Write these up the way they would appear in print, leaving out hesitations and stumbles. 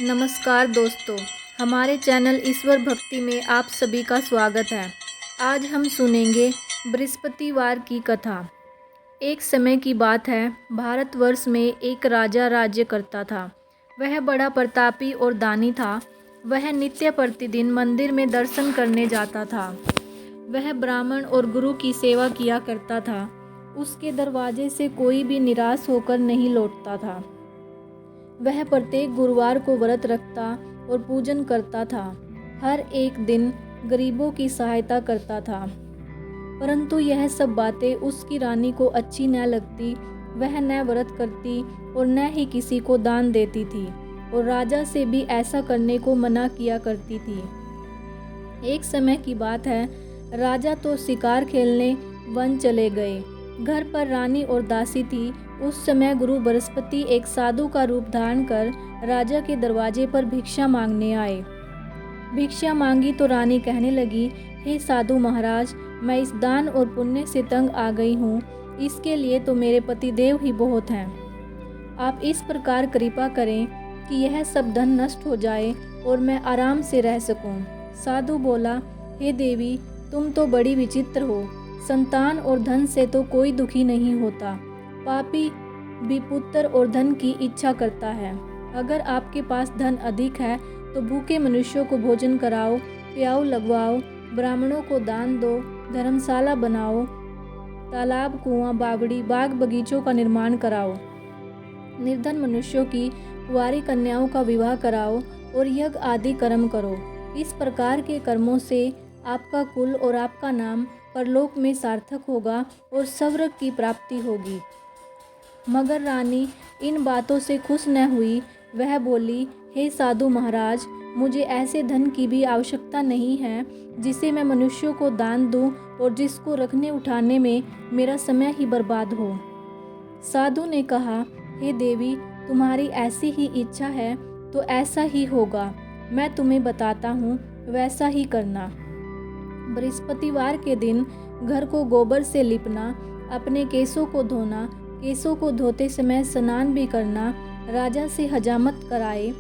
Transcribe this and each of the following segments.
नमस्कार दोस्तों, हमारे चैनल ईश्वर भक्ति में आप सभी का स्वागत है। आज हम सुनेंगे बृहस्पतिवार की कथा। एक समय की बात है, भारतवर्ष में एक राजा राज्य करता था। वह बड़ा प्रतापी और दानी था। वह नित्य प्रतिदिन मंदिर में दर्शन करने जाता था। वह ब्राह्मण और गुरु की सेवा किया करता था। उसके दरवाजे से कोई भी निराश होकर नहीं लौटता था। वह प्रत्येक गुरुवार को व्रत रखता और पूजन करता था। हर एक दिन गरीबों की सहायता करता था। परंतु यह सब बातें उसकी रानी को अच्छी न लगती। वह न व्रत करती और न ही किसी को दान देती थी और राजा से भी ऐसा करने को मना किया करती थी। एक समय की बात है, राजा तो शिकार खेलने वन चले गए। घर पर रानी और दासी थी। उस समय गुरु बृहस्पति एक साधु का रूप धारण कर राजा के दरवाजे पर भिक्षा मांगने आए। भिक्षा मांगी तो रानी कहने लगी, हे साधु महाराज, मैं इस दान और पुण्य से तंग आ गई हूँ। इसके लिए तो मेरे पतिदेव ही बहुत हैं। आप इस प्रकार कृपा करें कि यह सब धन नष्ट हो जाए और मैं आराम से रह सकूं। साधु बोला, हे देवी, तुम तो बड़ी विचित्र हो। संतान और धन से तो कोई दुखी नहीं होता। पापी भी पुत्र और धन की इच्छा करता है। अगर आपके पास धन अधिक है तो भूखे मनुष्यों को भोजन कराओ, प्याऊ लगवाओ, ब्राह्मणों को दान दो, धर्मशाला बनाओ, तालाब, कुआं, बावड़ी, बाग बगीचों का निर्माण कराओ, निर्धन मनुष्यों की कुंवारी कन्याओं का विवाह कराओ और यज्ञ आदि कर्म करो। इस प्रकार के कर्मों से आपका कुल और आपका नाम परलोक में सार्थक होगा और स्वर्ग की प्राप्ति होगी। मगर रानी इन बातों से खुश न हुई। वह बोली, हे साधु महाराज, मुझे ऐसे धन की भी आवश्यकता नहीं है जिसे मैं मनुष्यों को दान दूं और जिसको रखने उठाने में मेरा समय ही बर्बाद हो। साधु ने कहा, हे देवी, तुम्हारी ऐसी ही इच्छा है तो ऐसा ही होगा। मैं तुम्हें बताता हूँ, वैसा ही करना। बृहस्पतिवार के दिन घर को गोबर से लिपना, अपने केसों को धोना, केसों को धोते समय स्नान भी करना, राजा से हजामत कराए,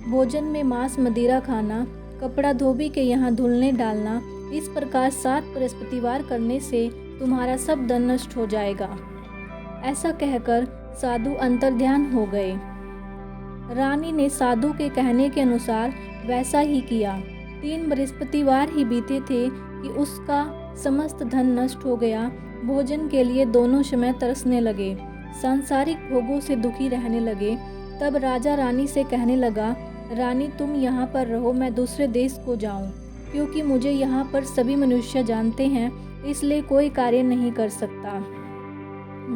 भोजन में मांस मदिरा खाना, कपड़ा धोबी के यहाँ धुलने डालना। इस प्रकार 7 बृहस्पतिवार करने से तुम्हारा सब धन नष्ट हो जाएगा। ऐसा कहकर साधु अंतर्ध्यान हो गए। रानी ने साधु के कहने के अनुसार वैसा ही किया। 3 बृहस्पतिवार ही बीते थे कि उसका समस्त धन नष्ट हो गया। भोजन के लिए दोनों समय तरसने लगे, सांसारिक भोगों से दुखी रहने लगे। तब राजा रानी से कहने लगा, रानी, तुम यहाँ पर रहो, मैं दूसरे देश को जाऊँ, क्योंकि मुझे यहाँ पर सभी मनुष्य जानते हैं, इसलिए कोई कार्य नहीं कर सकता।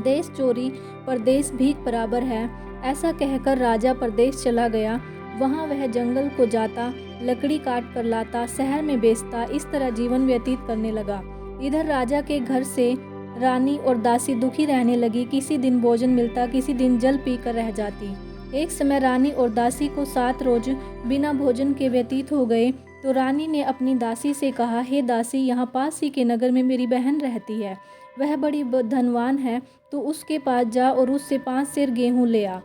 देश चोरी परदेश भीख बराबर है। ऐसा कहकर राजा परदेश चला गया। वहाँ वह जंगल को जाता, लकड़ी काट कर लाता, शहर में बेचता। इस तरह जीवन व्यतीत करने लगा। इधर राजा के घर से रानी और दासी दुखी रहने लगी। किसी दिन भोजन मिलता, किसी दिन जल पीकर रह जाती। एक समय रानी और दासी को 7 रोज बिना भोजन के व्यतीत हो गए तो रानी ने अपनी दासी से कहा, हे दासी, यहाँ पास ही के नगर में मेरी बहन रहती है। वह बड़ी धनवान है, तो उसके पास जा और उससे 5 सेर गेहूँ ले आ।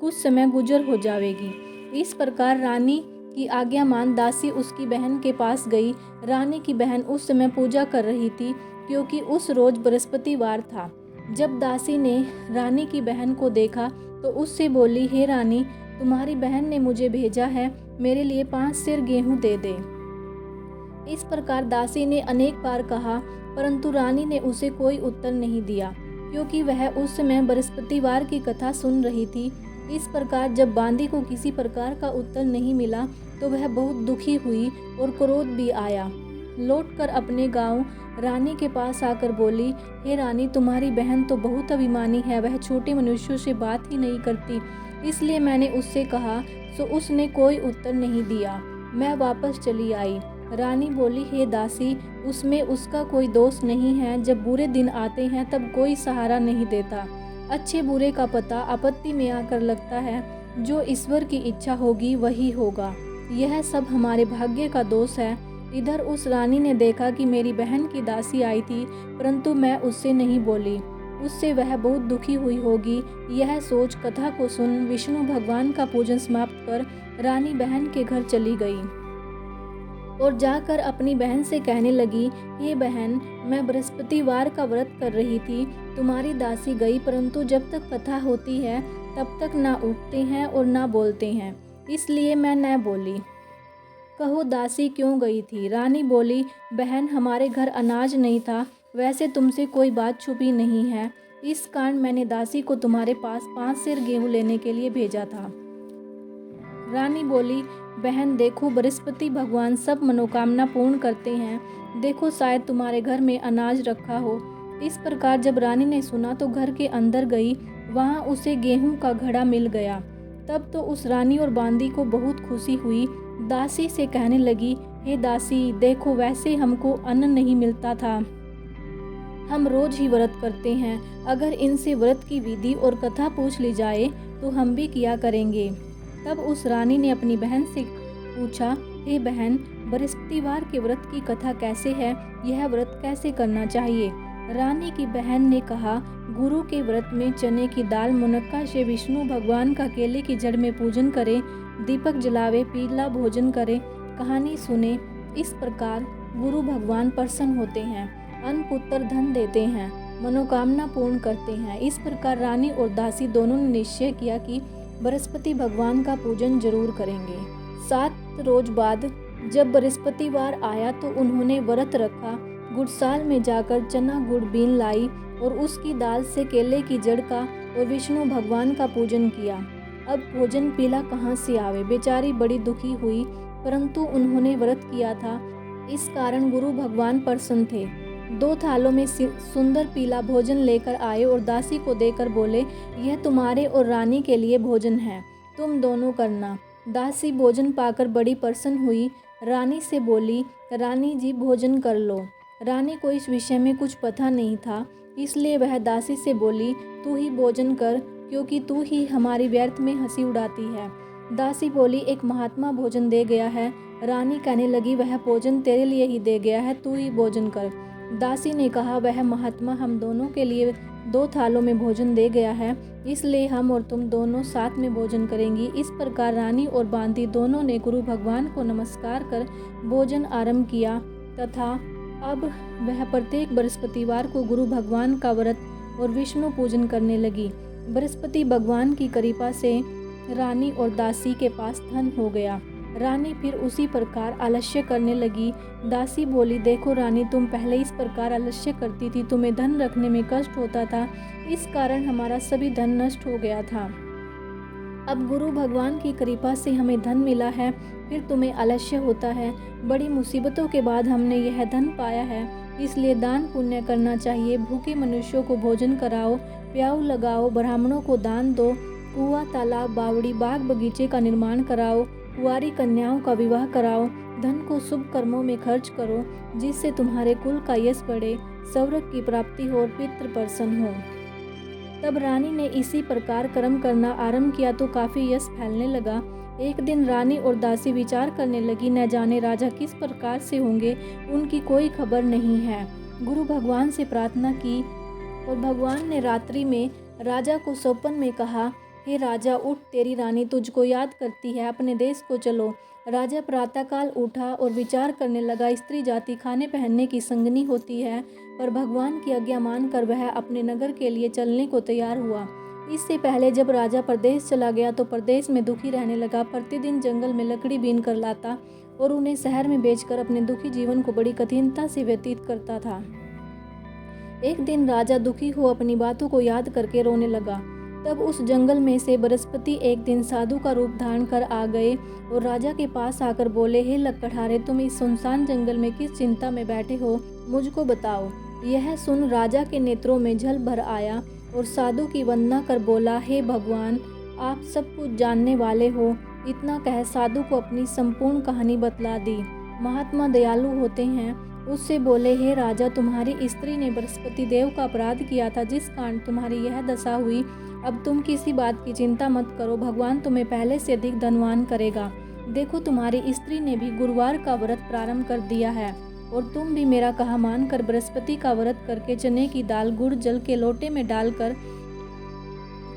कुछ समय गुजर हो जाएगी। इस प्रकार रानी की आज्ञा मान दासी उसकी बहन के पास गई। रानी की बहन उस समय पूजा कर रही थी, क्योंकि उस रोज बृहस्पतिवार था। जब दासी ने रानी की बहन को देखा तो उससे बोली, हे रानी, तुम्हारी बहन ने मुझे भेजा है, मेरे लिए 5 सेर गेहूं दे दे। इस प्रकार दासी ने अनेक बार कहा, परंतु रानी ने उसे कोई उत्तर नहीं दिया, क्योंकि वह उस समय बृहस्पतिवार की कथा सुन रही थी। इस प्रकार जब बांदी को किसी प्रकार का उत्तर नहीं मिला तो वह बहुत दुखी हुई और क्रोध भी आया। लौटकर अपने गांव रानी के पास आकर बोली, हे रानी, तुम्हारी बहन तो बहुत अभिमानी है, वह छोटे मनुष्यों से बात ही नहीं करती, इसलिए मैंने उससे कहा तो उसने कोई उत्तर नहीं दिया। मैं वापस चली आई। रानी बोली, हे दासी, उसमें उसका कोई दोष नहीं है। जब बुरे दिन आते हैं तब कोई सहारा नहीं देता। अच्छे बुरे का पता आपत्ति में आकर लगता है। जो ईश्वर की इच्छा होगी वही होगा। यह सब हमारे भाग्य का दोष है। इधर उस रानी ने देखा कि मेरी बहन की दासी आई थी, परंतु मैं उससे नहीं बोली। उससे वह बहुत दुखी हुई होगी। यह सोच कथा को सुन विष्णु भगवान का पूजन समाप्त कर रानी बहन के घर चली गई और जाकर अपनी बहन से कहने लगी, हे बहन, मैं बृहस्पतिवार का व्रत कर रही थी। तुम्हारी दासी गई, परंतु जब तक कथा होती है तब तक ना उठते हैं और ना बोलते हैं, इसलिए मैं न बोली। कहो दासी क्यों गई थी? रानी बोली, बहन, हमारे घर अनाज नहीं था। वैसे तुमसे कोई बात छुपी नहीं है, इस कारण मैंने दासी को तुम्हारे पास 5 सेर गेहूं लेने के लिए भेजा था। रानी बोली, बहन देखो, बृहस्पति भगवान सब मनोकामना पूर्ण करते हैं। देखो शायद तुम्हारे घर में अनाज रखा हो। इस प्रकार जब रानी ने सुना तो घर के अंदर गई, वहां उसे गेहूं का घड़ा मिल गया। तब तो उस रानी और बांदी को बहुत खुशी हुई। दासी से कहने लगी, हे दासी, देखो वैसे हमको अन्न नहीं मिलता था, हम रोज ही व्रत करते हैं। अगर इनसे व्रत की विधि और कथा पूछ ली जाए तो हम भी किया करेंगे। तब उस रानी ने अपनी बहन से पूछा, हे बहन, बृहस्पतिवार के व्रत की कथा कैसे है? यह व्रत कैसे करना चाहिए? रानी की बहन ने कहा, गुरु के व्रत में चने की दाल मुनक्का से विष्णु भगवान का केले की जड़ में पूजन करें, दीपक जलावे, पीला भोजन करें, कहानी सुने। इस प्रकार गुरु भगवान प्रसन्न होते हैं, अन्न पुत्र धन देते हैं, मनोकामना पूर्ण करते हैं। इस प्रकार रानी और दासी दोनों ने निश्चय किया कि बृहस्पति भगवान का पूजन जरूर करेंगे। 7 रोज बाद जब बृहस्पतिवार आया तो उन्होंने व्रत रखा। गुड़साल में जाकर चना गुड़ बीन लाई और उसकी दाल से केले की जड़ का और विष्णु भगवान का पूजन किया। अब भोजन पीला कहाँ से आवे? बेचारी बड़ी दुखी हुई, परंतु उन्होंने व्रत किया था, इस कारण गुरु भगवान प्रसन्न थे। 2 थालों में सुंदर पीला भोजन लेकर आए और दासी को देकर बोले, यह तुम्हारे और रानी के लिए भोजन है, तुम दोनों करना। दासी भोजन पाकर बड़ी प्रसन्न हुई। रानी से बोली, रानी जी भोजन कर लो। रानी को इस विषय में कुछ पता नहीं था, इसलिए वह दासी से बोली, तू ही भोजन कर, क्योंकि तू ही हमारी व्यर्थ में हंसी उड़ाती है। दासी बोली, एक महात्मा भोजन दे गया है। रानी कहने लगी, वह भोजन तेरे लिए ही दे गया है, तू ही भोजन कर। दासी ने कहा, वह महात्मा हम दोनों के लिए 2 थालों में भोजन दे गया है, इसलिए हम और तुम दोनों साथ में भोजन करेंगी। इस प्रकार रानी और बांदी दोनों ने गुरु भगवान को नमस्कार कर भोजन आरंभ किया तथा अब वह प्रत्येक बृहस्पतिवार को गुरु भगवान का व्रत और विष्णु पूजन करने लगी। बृहस्पति भगवान की कृपा से रानी और दासी के पास धन हो गया। रानी फिर उसी प्रकार आलस्य करने लगी। दासी बोली, देखो रानी, तुम पहले इस प्रकार आलस्य करती थी, तुम्हें धन रखने में कष्ट होता था, इस कारण हमारा सभी धन नष्ट हो गया था। अब गुरु भगवान की कृपा से हमें धन मिला है, फिर तुम्हें आलस्य होता है। बड़ी मुसीबतों के बाद हमने यह धन पाया है, इसलिए दान पुण्य करना चाहिए। भूखे मनुष्यों को भोजन कराओ, प्याऊ लगाओ, ब्राह्मणों को दान दो, कुआं, तालाब, बावड़ी, बाग बगीचे का निर्माण कराओ, कुंवारी कन्याओं का विवाह कराओ, धन को शुभ कर्मों में खर्च करो, जिससे तुम्हारे कुल का यश बढ़े, स्वर्ग की प्राप्ति हो और पितृ प्रसन्न हो। तब रानी ने इसी प्रकार कर्म करना आरंभ किया तो काफी यश फैलने लगा। एक दिन रानी और दासी विचार करने लगी, न जाने राजा किस प्रकार से होंगे, उनकी कोई खबर नहीं है। गुरु भगवान से प्रार्थना की और भगवान ने रात्रि में राजा को स्वप्न में कहा, हे राजा उठ, तेरी रानी तुझको याद करती है, अपने देश को चलो। राजा प्रातःकाल उठा और विचार करने लगा, स्त्री जाति खाने पहनने की संगनी होती है, पर भगवान की आज्ञा मानकर वह अपने नगर के लिए चलने को तैयार हुआ। इससे पहले जब राजा प्रदेश चला गया तो प्रदेश में दुखी रहने लगा। प्रतिदिन जंगल में लकड़ी बीन कर लाता और उन्हें शहर में बेचकर अपने दुखी जीवन को बड़ी कठिनता से व्यतीत करता था। एक दिन राजा दुखी हो अपनी बातों को याद करके रोने लगा। तब उस जंगल में से बृहस्पति एक दिन साधु का रूप धारण कर आ गए और राजा के पास आकर बोले, हे लकड़हारे, तुम इस सुनसान जंगल में किस चिंता में बैठे हो, मुझको बताओ। यह सुन राजा के नेत्रों में जल भर आया और साधु की वंदना कर बोला, हे भगवान, आप सब कुछ जानने वाले हो। इतना कह साधु को अपनी संपूर्ण कहानी बतला दी। महात्मा दयालु होते हैं। उससे बोले, हे राजा, तुम्हारी स्त्री ने बृहस्पति देव का अपराध किया था, जिस कारण तुम्हारी यह दशा हुई। अब तुम किसी बात की चिंता मत करो, भगवान तुम्हें पहले से अधिक धनवान करेगा। देखो, तुम्हारी स्त्री ने भी गुरुवार का व्रत प्रारंभ कर दिया है। और तुम भी मेरा कहा मानकर बृहस्पति का व्रत करके चने की दाल गुड़ जल के लोटे में डालकर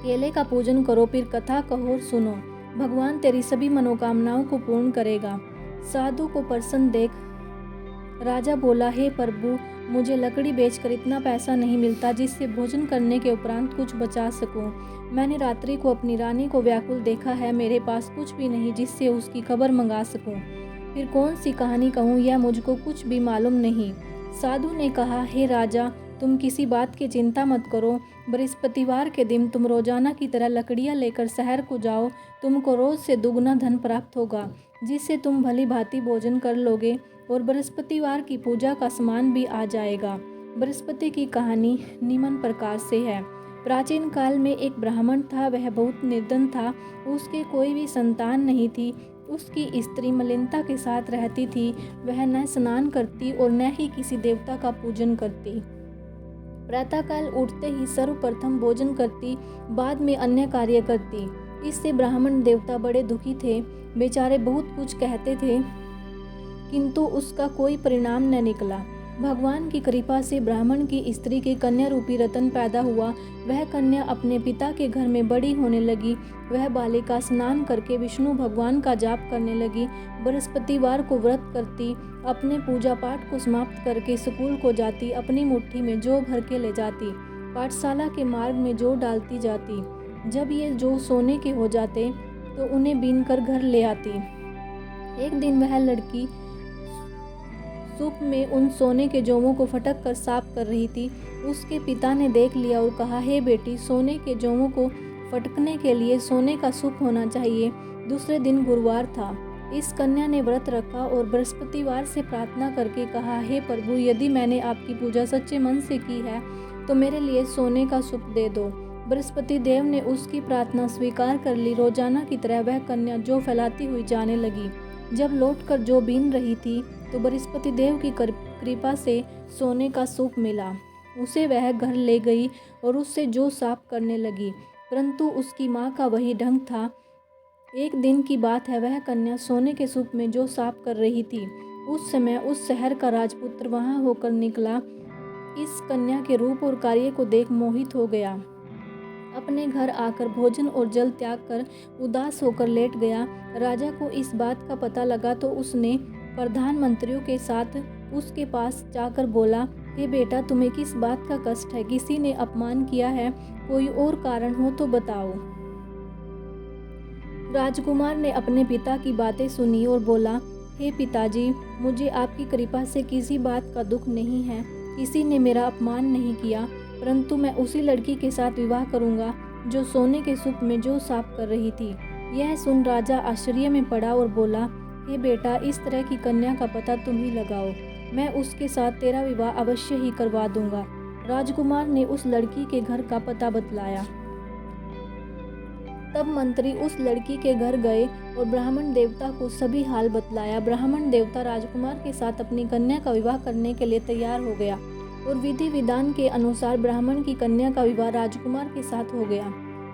केले का पूजन करो, फिर कथा कहो और सुनो। भगवान तेरी सभी मनोकामनाओं को पूर्ण करेगा। साधु को प्रसन्न देख राजा बोला, हे प्रभु, मुझे लकड़ी बेचकर इतना पैसा नहीं मिलता जिससे भोजन करने के उपरांत कुछ बचा सकूं। मैंने रात्रि को अपनी रानी को व्याकुल देखा है, मेरे पास कुछ भी नहीं जिससे उसकी खबर मंगा सकूं। फिर कौन सी कहानी कहूँ, यह मुझको कुछ भी मालूम नहीं। साधु ने कहा, हे राजा, तुम किसी बात की चिंता मत करो। बृहस्पतिवार के दिन तुम रोजाना की तरह लकड़ियाँ लेकर शहर को जाओ। तुमको रोज से दुगना धन प्राप्त होगा, जिससे तुम भली भांति भोजन कर लोगे और बृहस्पतिवार की पूजा का सामान भी आ जाएगा। बृहस्पति की कहानी निम्न प्रकार से है। प्राचीन काल में एक ब्राह्मण था, वह बहुत निर्धन था। उसके कोई भी संतान नहीं थी। उसकी स्त्री मलिनता के साथ रहती थी। वह न स्नान करती और न ही किसी देवता का पूजन करती। प्रातःकाल उठते ही सर्वप्रथम भोजन करती, बाद में अन्य कार्य करती। इससे ब्राह्मण देवता बड़े दुखी थे। बेचारे बहुत कुछ कहते थे, किंतु उसका कोई परिणाम न निकला। भगवान की कृपा से ब्राह्मण की स्त्री के कन्या रूपी रतन पैदा हुआ। वह कन्या अपने पिता के घर में बड़ी होने लगी। वह बालिका स्नान करके विष्णु भगवान का जाप करने लगी। बृहस्पतिवार को व्रत करती, अपने पूजा पाठ को समाप्त करके स्कूल को जाती, अपनी मुट्ठी में जौ भर के ले जाती, पाठशाला के मार्ग में जौ डालती जाती। जब ये जौ सोने के हो जाते तो उन्हें बीनकर घर ले आती। एक दिन वह लड़की सूप में उन सोने के जौवों को फटक कर साफ कर रही थी। उसके पिता ने देख लिया और कहा, हे बेटी, सोने के जौवों को फटकने के लिए सोने का सूप होना चाहिए। दूसरे दिन गुरुवार था। इस कन्या ने व्रत रखा और बृहस्पतिवार से प्रार्थना करके कहा, हे प्रभु, यदि मैंने आपकी पूजा सच्चे मन से की है तो मेरे लिए सोने का सूप दे दो। बृहस्पति देव ने उसकी प्रार्थना स्वीकार कर ली। रोजाना की तरह वह कन्या जौ फैलाती हुई जाने लगी। जब लौटकर जौ बीन रही थी तो बृहस्पति देव की कृपा से सोने का सूप मिला। उसे वह घर ले गई और उससे जौ साफ करने लगी, परंतु उसकी माँ का वही ढंग था। एक दिन की बात है, वह कन्या सोने के सूप में जौ साफ कर रही थी। उस समय उस शहर का राजपुत्र वहां होकर निकला। इस कन्या के रूप और कार्य को देख मोहित हो गया। अपने घर आकर भोजन और जल त्याग कर उदास होकर लेट गया। राजा को इस बात का पता लगा तो उसने प्रधानमंत्रियों के साथ उसके पास जाकर बोला, हे बेटा, तुम्हें किस बात का कष्ट है? किसी ने अपमान किया है? कोई और कारण हो तो बताओ। राजकुमार ने अपने पिता की बातें सुनी और बोला, हे पिताजी, मुझे आपकी कृपा से किसी बात का दुख नहीं है। किसी ने मेरा अपमान नहीं किया, परंतु मैं उसी लड़की के साथ विवाह करूंगा जो सोने के सूप में जौ साफ कर रही थी। यह सुन राजा आश्चर्य में पड़ा और बोला, हे बेटा, इस तरह की कन्या का पता तुम ही लगाओ। मैं उसके साथ तेरा विवाह अवश्य ही करवा दूंगा। राजकुमार ने उस लड़की के घर का पता बतलाया। तब मंत्री उस लड़की के घर गए और ब्राह्मण देवता को सभी हाल बतलाया। ब्राह्मण देवता राजकुमार के साथ अपनी कन्या का विवाह करने के लिए तैयार हो गया और विधि विधान के अनुसार ब्राह्मण की कन्या का विवाह राजकुमार के साथ हो गया।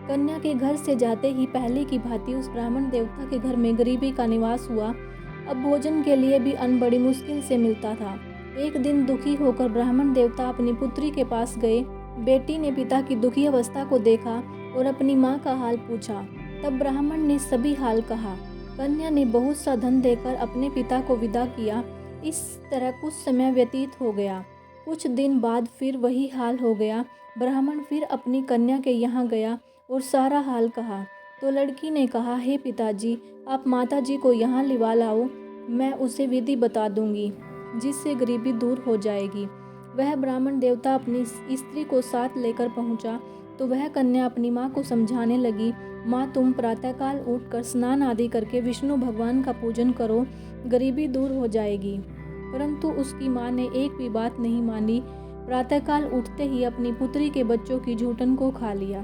कन्या के घर से जाते ही पहले की भांति उस ब्राह्मण देवता के घर में गरीबी का निवास हुआ। अब भोजन के लिए भी अन्न बड़ी मुश्किल से मिलता था। एक दिन दुखी होकर ब्राह्मण देवता अपनी पुत्री के पास गए। बेटी ने पिता की दुखी अवस्था को देखा और अपनी माँ का हाल पूछा। तब ब्राह्मण ने सभी हाल कहा। कन्या ने बहुत सा धन देकर अपने पिता को विदा किया। इस तरह कुछ समय व्यतीत हो गया। कुछ दिन बाद फिर वही हाल हो गया। ब्राह्मण फिर अपनी कन्या के यहाँ गया और सारा हाल कहा। तो लड़की ने कहा, हे पिताजी, आप माताजी को यहाँ लिवा लाओ, मैं उसे विधि बता दूंगी जिससे गरीबी दूर हो जाएगी। वह ब्राह्मण देवता अपनी स्त्री को साथ लेकर पहुँचा तो वह कन्या अपनी माँ को समझाने लगी, माँ, तुम प्रातःकाल उठकर स्नान आदि करके विष्णु भगवान का पूजन करो, गरीबी दूर हो जाएगी। परंतु उसकी माँ ने एक भी बात नहीं मानी। प्रातःकाल उठते ही अपनी पुत्री के बच्चों की झूठन को खा लिया।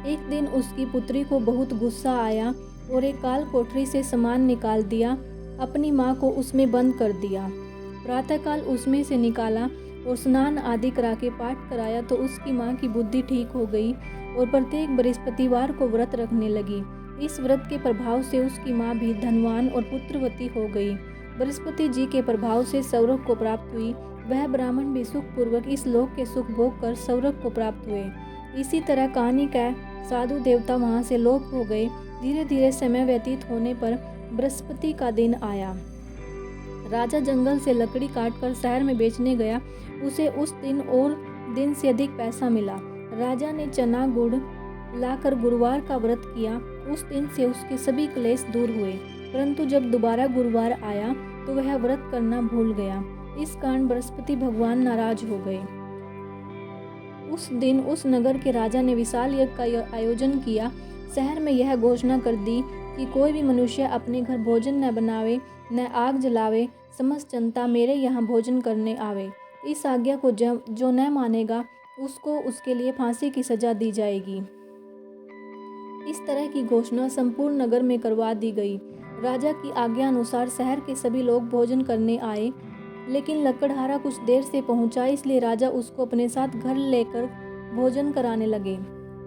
एक दिन उसकी पुत्री को बहुत गुस्सा आया और एक काल कोठरी से सामान निकाल दिया। अपनी माँ को उसमें बंद कर दिया। प्रातःकाल उसमें से निकाला और स्नान आदि करा के पाठ कराया तो उसकी माँ की बुद्धि ठीक हो गई और प्रत्येक बृहस्पतिवार को व्रत रखने लगी। इस व्रत के प्रभाव से उसकी माँ भी धनवान और पुत्रवती हो गई। बृहस्पति जी के प्रभाव से सौरभ को प्राप्त हुई, वह ब्राह्मण भी सुखपूर्वक इस लोक के सुख भोग कर सौरभ को प्राप्त हुए। इसी तरह कहानी का साधु देवता वहाँ से लोप हो गए। धीरे धीरे समय व्यतीत होने पर बृहस्पति का दिन आया। राजा जंगल से लकड़ी काटकर शहर में बेचने गया। उसे उस दिन और दिन से अधिक पैसा मिला। राजा ने चना गुड़ लाकर गुरुवार का व्रत किया। उस दिन से उसके सभी क्लेश दूर हुए। परंतु जब दोबारा गुरुवार आया तो वह व्रत करना भूल गया। इस कारण बृहस्पति भगवान नाराज हो गए। उस दिन उस नगर के राजा ने विशाल यज्ञ का आयोजन किया। शहर में यह घोषणा कर दी कि कोई भी मनुष्य अपने घर भोजन न बनावे, न आग जलावे। समस्त जनता मेरे यहाँ भोजन करने आवे। इस आज्ञा को जो न मानेगा उसको उसके लिए फांसी की सजा दी जाएगी। इस तरह की घोषणा संपूर्ण नगर में करवा दी गई। राजा की आज्ञा अनुसार शहर के सभी लोग भोजन करने आए, लेकिन लकड़हारा कुछ देर से पहुंचा, इसलिए राजा उसको अपने साथ घर लेकर भोजन कराने लगे।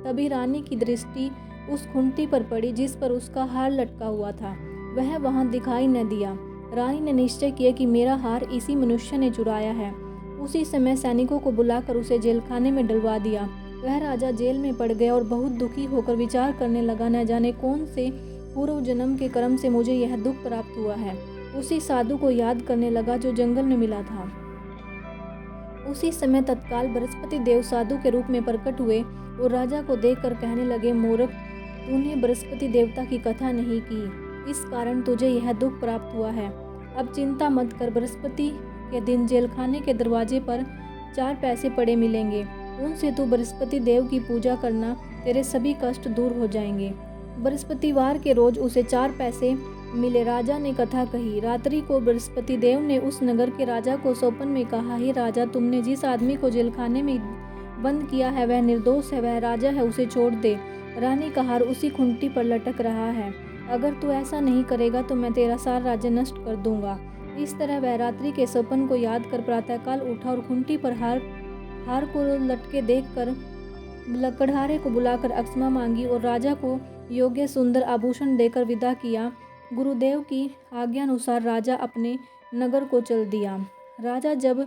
तभी रानी की दृष्टि उस खूंटी पर पड़ी जिस पर उसका हार लटका हुआ था। वह वहां दिखाई न दिया। रानी ने निश्चय किया कि मेरा हार इसी मनुष्य ने चुराया है। उसी समय सैनिकों को बुलाकर उसे जेलखाने में डलवा दिया। वह राजा जेल में पड़ गया और बहुत दुखी होकर विचार करने लगा, न जाने कौन से पूर्व जन्म के कर्म से मुझे यह दुख प्राप्त हुआ है। उसी साधु को याद करने लगा जो जंगल में मिला था। उसी समय तत्काल बृहस्पति देव साधु के रूप में प्रकट हुए और राजा को देखकर कहने लगे, मूर्ख, तूने बृहस्पति देवता की कथा नहीं की, इस कारण तुझे यह दुख प्राप्त हुआ है। अब चिंता मत कर, बृहस्पति के दिन जेलखाने के दरवाजे पर 4 पैसे पड़े मिलेंगे। उनसे तू बृहस्पति देव की पूजा करना, तेरे सभी कष्ट दूर हो जाएंगे। बृहस्पतिवार के रोज उसे 4 पैसे मिले। राजा ने कथा कही। रात्रि को बृहस्पति देव ने उस नगर के राजा को स्वप्न में कहा, हे राजा, तुमने जिस आदमी को जेलखाने में बंद किया है वह निर्दोष है, वह राजा है, उसे छोड़ दे। रानी का हार उसी खूंटी पर लटक रहा है। अगर तू ऐसा नहीं करेगा तो मैं तेरा सारा राज्य नष्ट कर दूंगा। इस तरह वह रात्रि के स्वप्न को याद कर प्रातःकाल उठा और खूंटी पर हार को लटके देखकर लकड़हारे को बुलाकर अक्षमा मांगी और राजा को योग्य सुंदर आभूषण देकर विदा किया। गुरुदेव की आज्ञानुसार राजा अपने नगर को चल दिया। राजा जब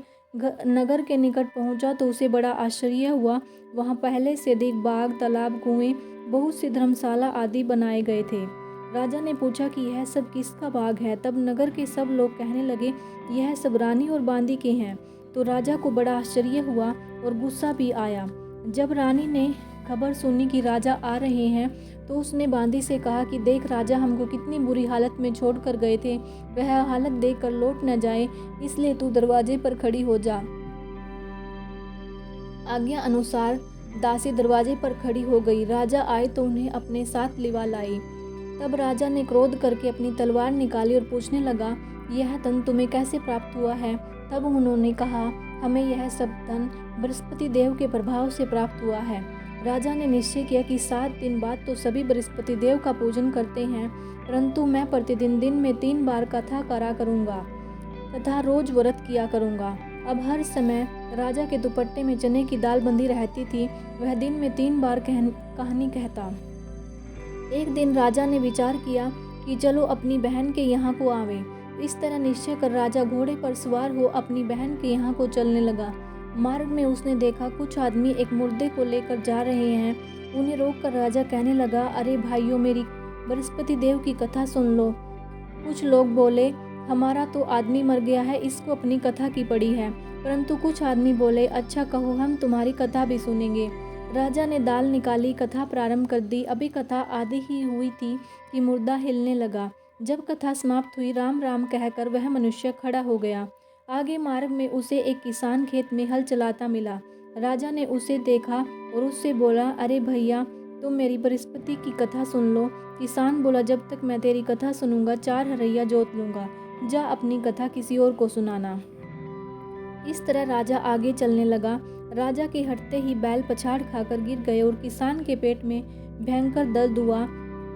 नगर के निकट पहुंचा तो उसे बड़ा आश्चर्य हुआ। वहां पहले से अधिक बाग, तालाब, कुएं, बहुत सी धर्मशाला आदि बनाए गए थे। राजा ने पूछा कि यह सब किसका बाग है। तब नगर के सब लोग कहने लगे, यह सब रानी और बांदी के हैं। तो राजा को बड़ा आश्चर्य हुआ और गुस्सा भी आया। जब रानी ने खबर सुनी कि राजा आ रहे हैं तो उसने बांदी से कहा कि देख, राजा हमको कितनी बुरी हालत में छोड़कर गए थे, वह हालत देखकर लौट न जाए, इसलिए तू दरवाजे पर खड़ी हो जा। आज्ञा अनुसार दासी दरवाजे पर खड़ी हो गई। राजा आए तो उन्हें अपने साथ लिवा लाई। तब राजा ने क्रोध करके अपनी तलवार निकाली और पूछने लगा, यह धन तुम्हें कैसे प्राप्त हुआ है? तब उन्होंने कहा, हमें यह सब धन बृहस्पति देव के प्रभाव से प्राप्त हुआ है। राजा ने निश्चय किया कि 7 दिन बाद तो सभी बृहस्पति देव का पूजन करते हैं, परंतु मैं प्रतिदिन दिन में 3 बार कथा करा करूँगा तथा रोज व्रत किया करूँगा। अब हर समय राजा के दुपट्टे में चने की दाल बंधी रहती थी। वह दिन में 3 बार कहानी कहता। एक दिन राजा ने विचार किया कि चलो अपनी बहन के यहाँ को आवे। इस तरह निश्चय कर राजा घोड़े पर सवार हो अपनी बहन के यहाँ को चलने लगा। मार्ग में उसने देखा कुछ आदमी एक मुर्दे को लेकर जा रहे हैं। उन्हें रोककर राजा कहने लगा, अरे भाइयों, मेरी बृहस्पति देव की कथा सुन लो। कुछ लोग बोले, हमारा तो आदमी मर गया है, इसको अपनी कथा की पड़ी है। परंतु कुछ आदमी बोले, अच्छा कहो, हम तुम्हारी कथा भी सुनेंगे। राजा ने दाल निकाली, कथा प्रारंभ कर दी। अभी कथा आधी ही हुई थी कि मुर्दा हिलने लगा। जब कथा समाप्त हुई, राम राम कहकर वह मनुष्य खड़ा हो गया। आगे मार्ग में उसे एक किसान खेत में हल चलाता मिला। राजा ने उसे देखा और उससे बोला, अरे भैया, तुम मेरी बृहस्पति की कथा सुन लो। किसान बोला, जब तक मैं तेरी कथा सुनूंगा 4 हरैया जोत लूंगा। जा अपनी कथा किसी और को सुनाना। इस तरह राजा आगे चलने लगा। राजा के हटते ही बैल पछाड़ खाकर गिर गए और किसान के पेट में भयंकर दर्द हुआ।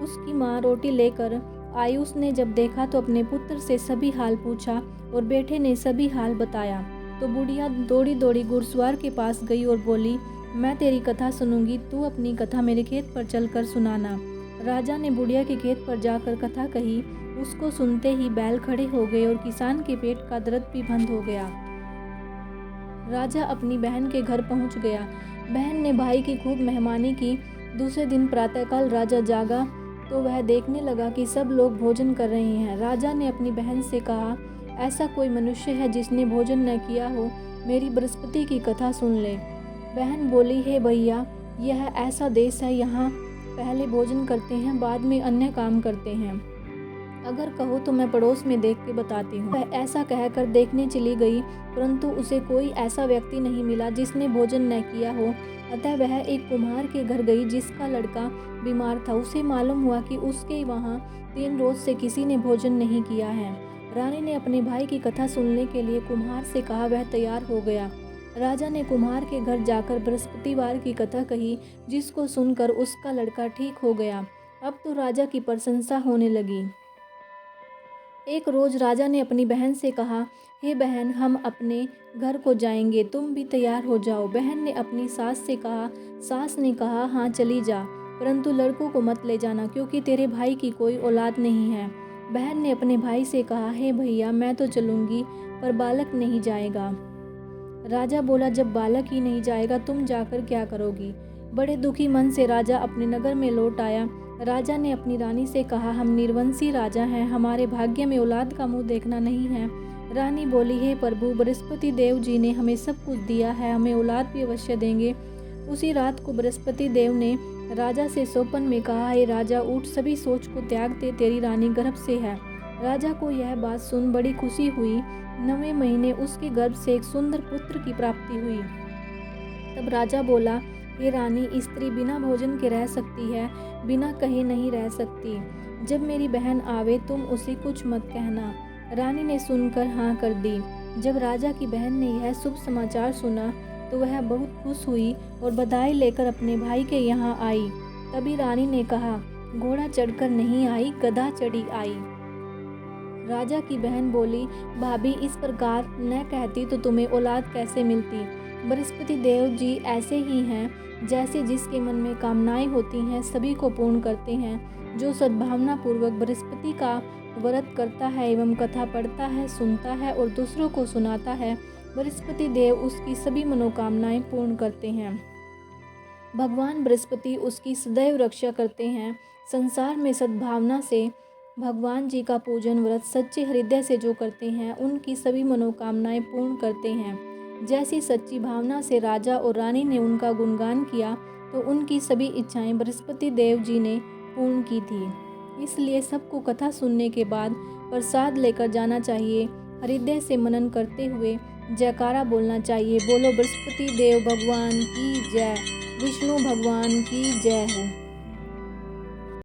उसकी माँ रोटी लेकर आई। उसने जब देखा तो अपने पुत्र से सभी हाल पूछा और बेटे ने सभी हाल बताया। तो बुढ़िया दौड़ी दौड़ी घुड़सवार के पास गई और बोली, मैं तेरी कथा सुनूंगी, तू अपनी कथा मेरे खेत पर चलकर सुनाना। राजा ने बुढ़िया के खेत पर जाकर कथा कही। उसको सुनते ही बैल खड़े हो गए और किसान के पेट का दर्द भी बंद हो गया। राजा अपनी बहन के घर पहुंच गया। बहन ने भाई की खूब मेहमानी की। दूसरे दिन प्रातःकाल राजा जागा तो वह देखने लगा कि सब लोग भोजन कर रहे हैं। राजा ने अपनी बहन से कहा, ऐसा कोई मनुष्य है जिसने भोजन न किया हो? मेरी बृहस्पति की कथा सुन ले। बहन बोली, हे भैया, यह ऐसा देश है, यहाँ पहले भोजन करते हैं, बाद में अन्य काम करते हैं। अगर कहो तो मैं पड़ोस में देख के बताती हूँ। वह ऐसा कहकर देखने चली गई, परंतु उसे कोई ऐसा व्यक्ति नहीं मिला जिसने भोजन न किया हो। अतः वह एक कुम्हार के घर गई जिसका लड़का बीमार था। उसे मालूम हुआ कि उसके वहाँ 3 रोज से किसी ने भोजन नहीं किया है। रानी ने अपने भाई की कथा सुनने के लिए कुम्हार से कहा। वह तैयार हो गया। राजा ने कुम्हार के घर जाकर बृहस्पतिवार की कथा कही, जिसको सुनकर उसका लड़का ठीक हो गया। अब तो राजा की प्रशंसा होने लगी। एक रोज राजा ने अपनी बहन से कहा, हे बहन, हम अपने घर को जाएंगे, तुम भी तैयार हो जाओ। बहन ने अपनी सास से कहा। सास ने कहा, हाँ चली जा, परंतु लड़कों को मत ले जाना, क्योंकि तेरे भाई की कोई औलाद नहीं है। बहन ने अपने भाई से कहा, हे भैया, मैं तो चलूंगी, पर बालक नहीं जाएगा। राजा बोला, जब बालक ही नहीं जाएगा तुम जाकर क्या करोगी? बड़े दुखी मन से राजा अपने नगर में लौट आया। राजा ने अपनी रानी से कहा, हम निर्वंशी राजा हैं, हमारे भाग्य में औलाद का मुंह देखना नहीं है। रानी बोली, हे प्रभु, बृहस्पति देव जी ने हमें सब कुछ दिया है, हमें औलाद भी अवश्य देंगे। उसी रात को बृहस्पति देव ने राजा से स्वप्न में कहा, हे राजा, उठ, सभी सोच को त्याग दे, तेरी रानी गर्भ से है। राजा को यह बात सुन बड़ी खुशी हुई। 9वें महीने उसके गर्भ से एक सुंदर पुत्र की प्राप्ति हुई। तब राजा बोला, हे रानी, स्त्री बिना भोजन के रह सकती है, बिना कहे नहीं रह सकती। जब मेरी बहन आवे तुम उसे कुछ मत कहना। रानी ने सुनकर हाँ कर दी। जब राजा की बहन ने यह शुभ समाचार सुना तो वह बहुत खुश हुई और बधाई लेकर अपने भाई के यहाँ आई। तभी रानी ने कहा, घोड़ा चढ़कर नहीं आई, गधा चढ़ी आई। राजा की बहन बोली, भाभी, इस प्रकार न कहती तो तुम्हें औलाद कैसे मिलती? बृहस्पति देव जी ऐसे ही हैं, जैसे जिसके मन में कामनाएं होती हैं सभी को पूर्ण करते हैं। जो सद्भावना पूर्वक बृहस्पति का व्रत करता है एवं कथा पढ़ता है, सुनता है और दूसरों को सुनाता है, बृहस्पति देव उसकी सभी मनोकामनाएं पूर्ण करते हैं। भगवान बृहस्पति उसकी सदैव रक्षा करते हैं। संसार में सद्भावना से भगवान जी का पूजन व्रत सच्चे हृदय से जो करते हैं, उनकी सभी मनोकामनाएं पूर्ण करते हैं। जैसी सच्ची भावना से राजा और रानी ने उनका गुणगान किया तो उनकी सभी इच्छाएं बृहस्पति देव जी ने पूर्ण की थी। इसलिए सबको कथा सुनने के बाद प्रसाद लेकर जाना चाहिए। हृदय से मनन करते हुए जयकारा बोलना चाहिए। बोलो बृहस्पति देव भगवान की जय, विष्णु भगवान की जय हो।